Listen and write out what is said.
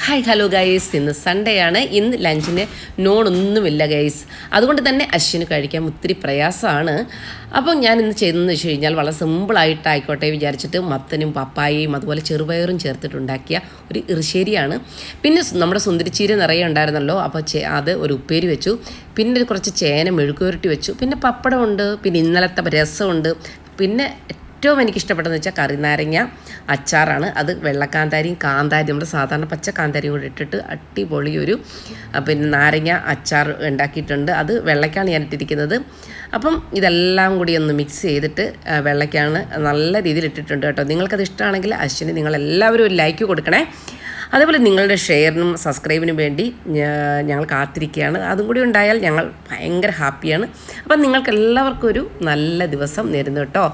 Hi hello guys, ഇന്ന് Sunday ആണ്. ഇന്ന് ലഞ്ചിന് നോണൊന്നുമില്ല ഗൈസ്. അതുകൊണ്ട് തന്നെ അശ്വിന് കഴിക്കാൻ ഒത്തിരി പ്രയാസമാണ്. അപ്പം ഞാൻ ഇന്ന് ചെയ്തതെന്ന് വെച്ച് കഴിഞ്ഞാൽ വളരെ സിമ്പിളായിട്ടായിക്കോട്ടെ വിചാരിച്ചിട്ട് മത്തനും പപ്പായയും അതുപോലെ ചെറുപയറും ചേർത്തിട്ടുണ്ടാക്കിയ ഒരു ഇറിശ്ശേരിയാണ്. പിന്നെ നമ്മുടെ സുന്ദരിച്ചീര നിറയെ ഉണ്ടായിരുന്നല്ലോ, അപ്പോൾ അത് ഒരു ഉപ്പേരി വെച്ചു. പിന്നെ കുറച്ച് ചേന മെഴുക്കുവരട്ടി വെച്ചു. പിന്നെ പപ്പടമുണ്ട്, പിന്നെ ഇന്നലത്തെ രസമുണ്ട്. പിന്നെ ഏറ്റവും എനിക്കിഷ്ടപ്പെട്ടതെന്ന് വെച്ചാൽ കറിനാരങ്ങ അച്ചാറാണ്. അത് വെള്ളക്കാന്താരിയും കാന്താരി, നമ്മുടെ സാധാരണ പച്ച കാന്താരിയും കൂടി ഇട്ടിട്ട് അടിപൊളി ഒരു പിന്നെ നാരങ്ങ അച്ചാർ ഉണ്ടാക്കിയിട്ടുണ്ട്. അത് വെള്ളയ്ക്കാണ് ഞാൻ ഇട്ടിരിക്കുന്നത്. അപ്പം ഇതെല്ലാം കൂടി ഒന്ന് മിക്സ് ചെയ്തിട്ട് വെള്ളയ്ക്കാണ് നല്ല രീതിയിൽ ഇട്ടിട്ടുണ്ട് കേട്ടോ. നിങ്ങൾക്കത് ഇഷ്ടമാണെങ്കിൽ അശ്വിന് നിങ്ങളെല്ലാവരും ഒരു ലൈക്ക് കൊടുക്കണേ. അതേപോലെ നിങ്ങളുടെ ഷെയറിനും സബ്സ്ക്രൈബിനും വേണ്ടി ഞങ്ങൾ കാത്തിരിക്കുകയാണ്. അതും കൂടി ഉണ്ടായാൽ ഞങ്ങൾ ഭയങ്കര ഹാപ്പിയാണ്. അപ്പം നിങ്ങൾക്ക് എല്ലാവർക്കും ഒരു നല്ല ദിവസം നേരുന്നു കേട്ടോ.